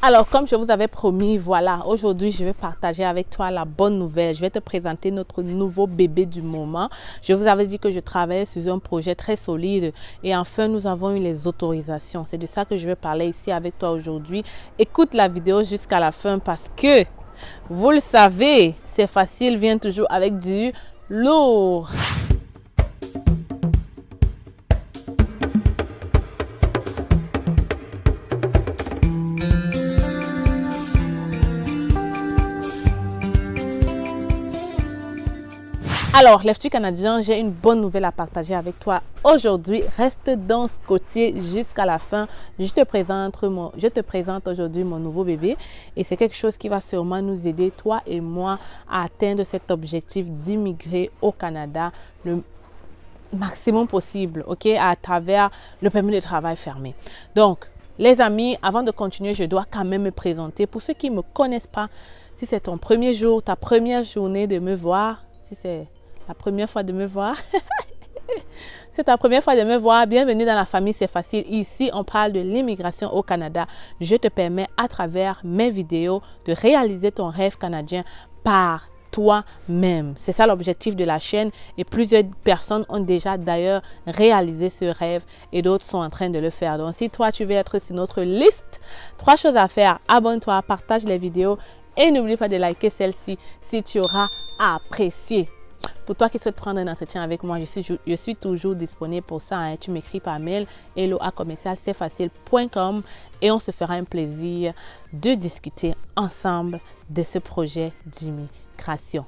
Alors, comme je vous avais promis, voilà, aujourd'hui, je vais partager avec toi la bonne nouvelle. Je vais te présenter notre nouveau bébé du moment. Je vous avais dit que je travaillais sur un projet très solide et enfin, nous avons eu les autorisations. C'est de ça que je vais parler ici avec toi aujourd'hui. Écoute la vidéo jusqu'à la fin parce que, vous le savez, c'est facile, vient toujours avec du lourd. Alors, Lève-tu Canadien, j'ai une bonne nouvelle à partager avec toi aujourd'hui. Reste dans ce côté jusqu'à la fin. Je te présente aujourd'hui mon nouveau bébé et c'est quelque chose qui va sûrement nous aider, toi et moi, à atteindre cet objectif d'immigrer au Canada le maximum possible, ok, à travers le permis de travail fermé. Donc, les amis, avant de continuer, je dois quand même me présenter. Pour ceux qui ne me connaissent pas, si c'est ton premier jour, ta première journée de me voir, si c'est la première fois de me voir, c'est ta première fois de me voir, bienvenue dans la famille, c'est facile. Ici, on parle de l'immigration au Canada. Je te permets à travers mes vidéos de réaliser ton rêve canadien par toi-même. C'est ça l'objectif de la chaîne et plusieurs personnes ont déjà d'ailleurs réalisé ce rêve et d'autres sont en train de le faire. Donc, si toi, tu veux être sur notre liste, 3 choses à faire. Abonne-toi, partage les vidéos et n'oublie pas de liker celle-ci si tu auras apprécié. Pour toi qui souhaites prendre un entretien avec moi, je suis toujours disponible pour ça. Hein. Tu m'écris par mail hello@commercialcetfacile.com et on se fera un plaisir de discuter ensemble de ce projet d'immigration.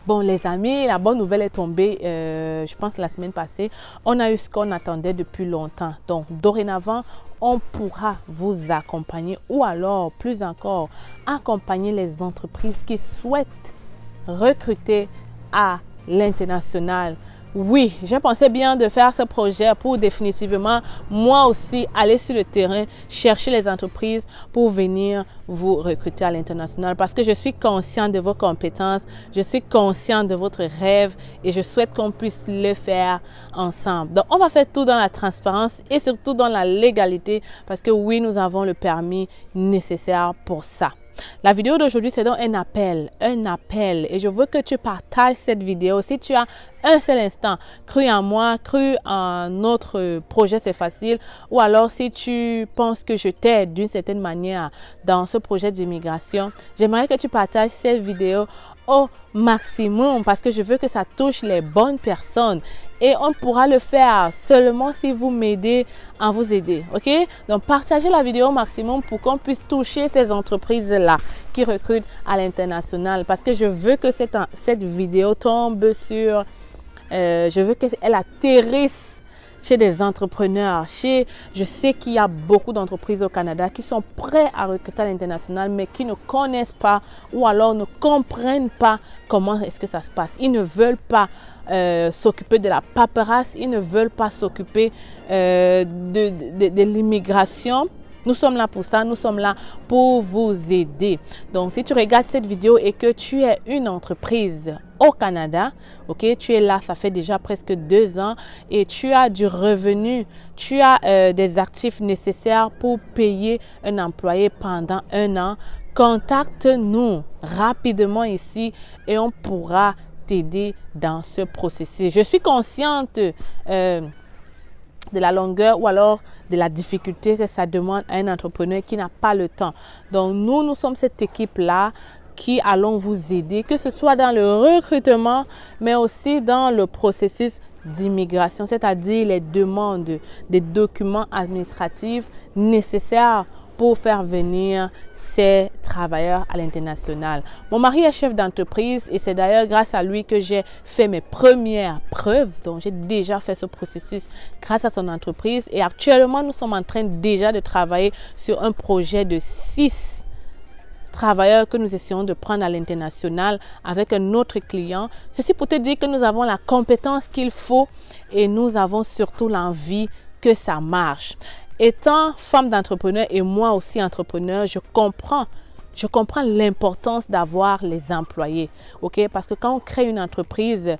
Bon, les amis, la bonne nouvelle est tombée, je pense la semaine passée. On a eu ce qu'on attendait depuis longtemps. Donc, dorénavant, on pourra vous accompagner ou alors, plus encore, accompagner les entreprises qui souhaitent recruter à l'international. Oui, j'ai pensé bien de faire ce projet pour définitivement, moi aussi, aller sur le terrain, chercher les entreprises pour venir vous recruter à l'international parce que je suis consciente de vos compétences, je suis consciente de votre rêve et je souhaite qu'on puisse le faire ensemble. Donc, on va faire tout dans la transparence et surtout dans la légalité parce que oui, nous avons le permis nécessaire pour ça. La vidéo d'aujourd'hui, c'est donc un appel et je veux que tu partages cette vidéo. Si tu as un seul instant cru en moi, cru en notre projet, c'est facile, ou alors si tu penses que je t'aide d'une certaine manière dans ce projet d'immigration, j'aimerais que tu partages cette vidéo au maximum parce que je veux que ça touche les bonnes personnes et on pourra le faire seulement si vous m'aidez à vous aider, ok? Donc, partagez la vidéo au maximum pour qu'on puisse toucher ces entreprises-là qui recrutent à l'international parce que je veux que cette vidéo tombe sur... je veux qu'elle atterrisse chez des entrepreneurs. Je sais qu'il y a beaucoup d'entreprises au Canada qui sont prêts à recruter à l'international, mais qui ne connaissent pas ou alors ne comprennent pas comment est-ce que ça se passe. Ils ne veulent pas s'occuper de la paperasse, ils ne veulent pas s'occuper de l'immigration. Nous sommes là pour ça, nous sommes là pour vous aider. Donc, si tu regardes cette vidéo et que tu es une entreprise au Canada, ok, tu es là, ça fait déjà presque 2 ans et tu as du revenu, tu as des actifs nécessaires pour payer un employé pendant 1 an, contacte-nous rapidement ici et on pourra t'aider dans ce processus. Je suis consciente de la longueur ou alors de la difficulté que ça demande à un entrepreneur qui n'a pas le temps. Donc, nous sommes cette équipe-là qui allons vous aider, que ce soit dans le recrutement, mais aussi dans le processus d'immigration, c'est-à-dire les demandes des documents administratifs nécessaires pour faire venir ces travailleurs à l'international. Mon mari est chef d'entreprise et c'est d'ailleurs grâce à lui que j'ai fait mes premières preuves. Donc, j'ai déjà fait ce processus grâce à son entreprise et actuellement, nous sommes en train déjà de travailler sur un projet de 6 travailleurs que nous essayons de prendre à l'international avec un autre client. Ceci pour te dire que nous avons la compétence qu'il faut et nous avons surtout l'envie que ça marche. Étant femme d'entrepreneur et moi aussi entrepreneur, je comprends l'importance d'avoir les employés, ok? Parce que quand on crée une entreprise,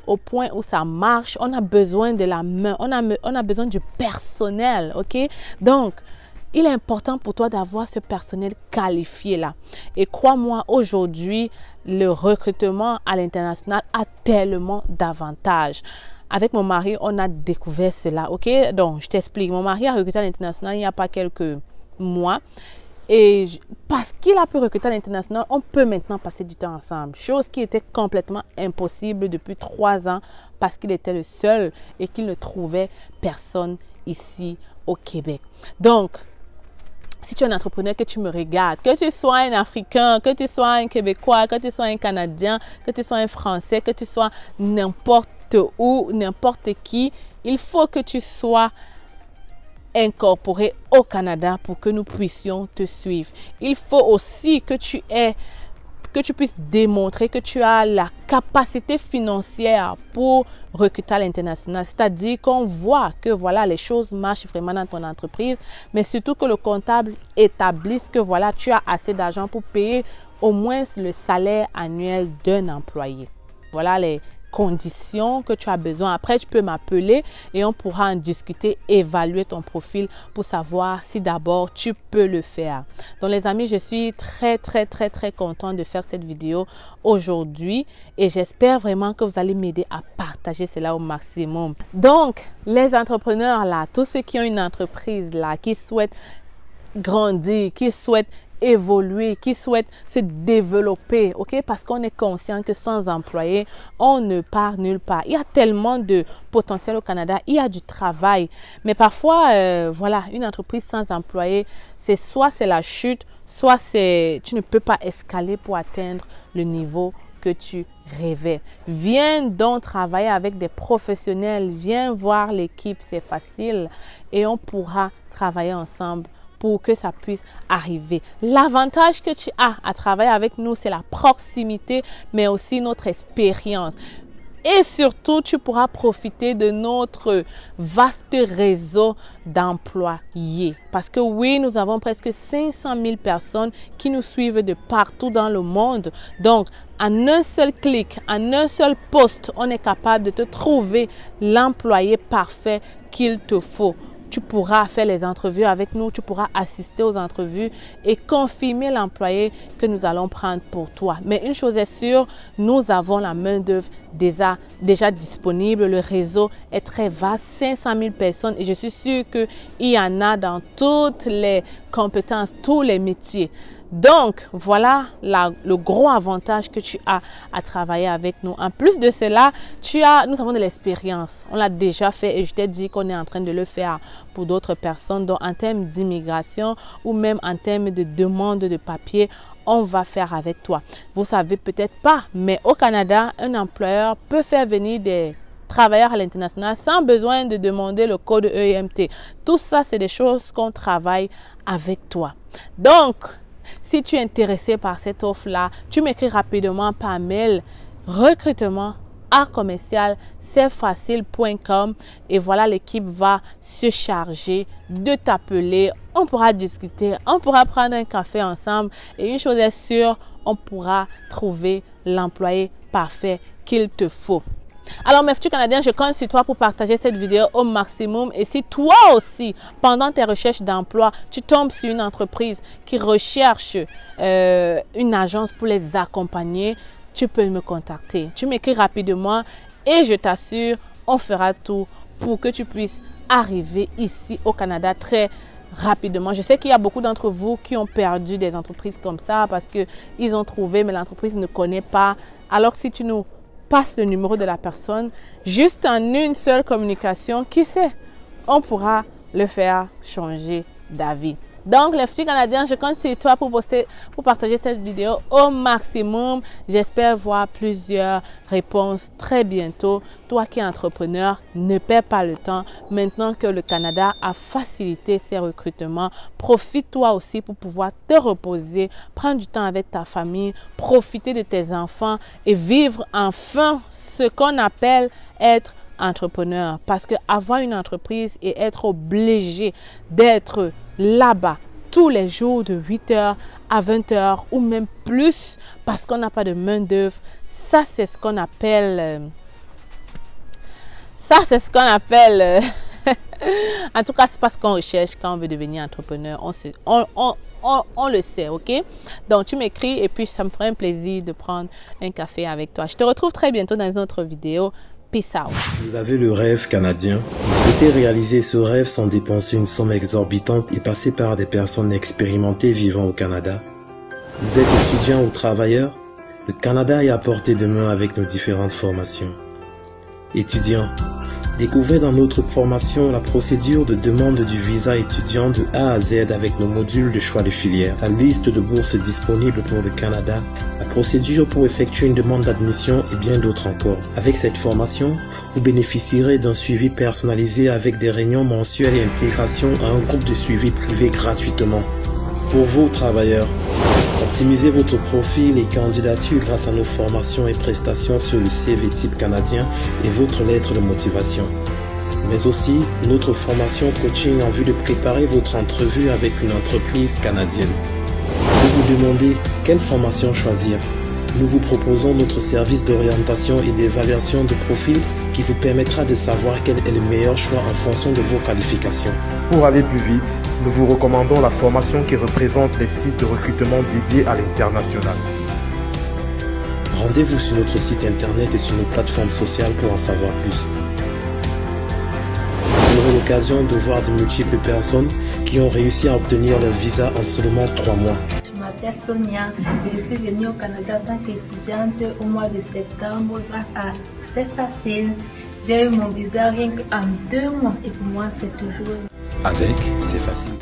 au point où ça marche, on a besoin de la main, on a besoin du personnel, ok? Donc, il est important pour toi d'avoir ce personnel qualifié là. Et crois-moi, aujourd'hui, le recrutement à l'international a tellement d'avantages. Avec mon mari, on a découvert cela, ok? Donc, je t'explique. Mon mari a recruté à l'international il n'y a pas quelques mois. Et parce qu'il a pu recruter à l'international, on peut maintenant passer du temps ensemble. Chose qui était complètement impossible depuis 3 ans parce qu'il était le seul et qu'il ne trouvait personne ici au Québec. Donc, si tu es un entrepreneur, que tu me regardes, que tu sois un Africain, que tu sois un Québécois, que tu sois un Canadien, que tu sois un Français, que tu sois n'importe où, n'importe qui, il faut que tu sois incorporé au Canada pour que nous puissions te suivre. Il faut aussi que tu puisses démontrer que tu as la capacité financière pour recruter à l'international. C'est-à-dire qu'on voit que voilà, les choses marchent vraiment dans ton entreprise, mais surtout que le comptable établisse que voilà, tu as assez d'argent pour payer au moins le salaire annuel d'un employé. Voilà les conditions que tu as besoin. Après, tu peux m'appeler et on pourra en discuter, évaluer ton profil pour savoir si d'abord tu peux le faire. Donc les amis, je suis très contente de faire cette vidéo aujourd'hui et j'espère vraiment que vous allez m'aider à partager cela au maximum. Donc les entrepreneurs là, tous ceux qui ont une entreprise là, qui souhaitent grandir, qui souhaitent évoluer, qui souhaitent se développer, ok? Parce qu'on est conscient que sans employés, on ne part nulle part. Il y a tellement de potentiel au Canada, il y a du travail, mais parfois, voilà, une entreprise sans employés, c'est la chute, soit tu ne peux pas escaler pour atteindre le niveau que tu rêvais. Viens donc travailler avec des professionnels, viens voir l'équipe, c'est facile et on pourra travailler ensemble pour que ça puisse arriver. L'avantage que tu as à travailler avec nous, c'est la proximité, mais aussi notre expérience. Et surtout, tu pourras profiter de notre vaste réseau d'employés. Parce que oui, nous avons presque 500 000 personnes qui nous suivent de partout dans le monde. Donc, en un seul clic, en un seul poste, on est capable de te trouver l'employé parfait qu'il te faut. Tu pourras faire les entrevues avec nous, tu pourras assister aux entrevues et confirmer l'employé que nous allons prendre pour toi. Mais une chose est sûre, nous avons la main-d'œuvre déjà disponible. Le réseau est très vaste, 500 000 personnes et je suis sûre qu'il y en a dans toutes les compétences, tous les métiers. Donc, voilà le gros avantage que tu as à travailler avec nous. En plus de cela, nous avons de l'expérience. On l'a déjà fait et je t'ai dit qu'on est en train de le faire pour d'autres personnes. Donc, en termes d'immigration ou même en termes de demande de papier, on va faire avec toi. Vous savez peut-être pas, mais au Canada, un employeur peut faire venir des travailleurs à l'international sans besoin de demander le code EMT. Tout ça, c'est des choses qu'on travaille avec toi. Donc, si tu es intéressé par cette offre-là, tu m'écris rapidement par mail recrutement@cfacile.com et voilà, l'équipe va se charger de t'appeler. On pourra discuter, on pourra prendre un café ensemble et une chose est sûre, on pourra trouver l'employé parfait qu'il te faut. Alors mes futurs Canadiens, je compte sur toi pour partager cette vidéo au maximum. Et si toi aussi, pendant tes recherches d'emploi, tu tombes sur une entreprise qui recherche une agence pour les accompagner, tu peux me contacter. Tu m'écris rapidement et je t'assure, on fera tout pour que tu puisses arriver ici au Canada très rapidement. Je sais qu'il y a beaucoup d'entre vous qui ont perdu des entreprises comme ça parce qu'ils ont trouvé, mais l'entreprise ne connaît pas. Alors si tu nous passe le numéro de la personne, juste en une seule communication, qui sait, on pourra le faire changer d'avis. Donc, les futurs Canadiens, je compte sur toi pour partager cette vidéo au maximum. J'espère voir plusieurs réponses très bientôt. Toi qui es entrepreneur, ne perds pas le temps. Maintenant que le Canada a facilité ses recrutements, profite toi aussi pour pouvoir te reposer, prendre du temps avec ta famille, profiter de tes enfants et vivre enfin ce qu'on appelle être entrepreneur. Parce que avoir une entreprise et être obligé d'être là-bas tous les jours de 8h à 20h ou même plus parce qu'on n'a pas de main d'œuvre, ça c'est ce qu'on appelle En tout cas, c'est pas ce qu'on recherche quand on veut devenir entrepreneur. On le sait, ok? Donc, tu m'écris et puis ça me ferait un plaisir de prendre un café avec toi. Je te retrouve très bientôt dans une autre vidéo. Peace out. Vous avez le rêve canadien. Vous souhaitez réaliser ce rêve sans dépenser une somme exorbitante et passer par des personnes expérimentées vivant au Canada. Vous êtes étudiant ou travailleur? Le Canada est à portée de main avec nos différentes formations. Étudiant, découvrez dans notre formation la procédure de demande du visa étudiant de A à Z avec nos modules de choix de filière, la liste de bourses disponibles pour le Canada, la procédure pour effectuer une demande d'admission et bien d'autres encore. Avec cette formation, vous bénéficierez d'un suivi personnalisé avec des réunions mensuelles et intégration à un groupe de suivi privé gratuitement. Pour vous, travailleurs, optimisez votre profil et candidature grâce à nos formations et prestations sur le CV type canadien et votre lettre de motivation. Mais aussi notre formation coaching en vue de préparer votre entrevue avec une entreprise canadienne. Vous vous demandez quelle formation choisir? Nous vous proposons notre service d'orientation et d'évaluation de profil qui vous permettra de savoir quel est le meilleur choix en fonction de vos qualifications. Pour aller plus vite, nous vous recommandons la formation qui représente les sites de recrutement dédiés à l'international. Rendez-vous sur notre site internet et sur nos plateformes sociales pour en savoir plus. Vous aurez l'occasion de voir de multiples personnes qui ont réussi à obtenir leur visa en seulement 3 mois. Je m'appelle Sonia et je suis venue au Canada en tant qu'étudiante au mois de septembre grâce à C'est Facile. J'ai eu mon visa rien qu'en 2 mois et pour moi c'est toujours... Avec C'est Facile.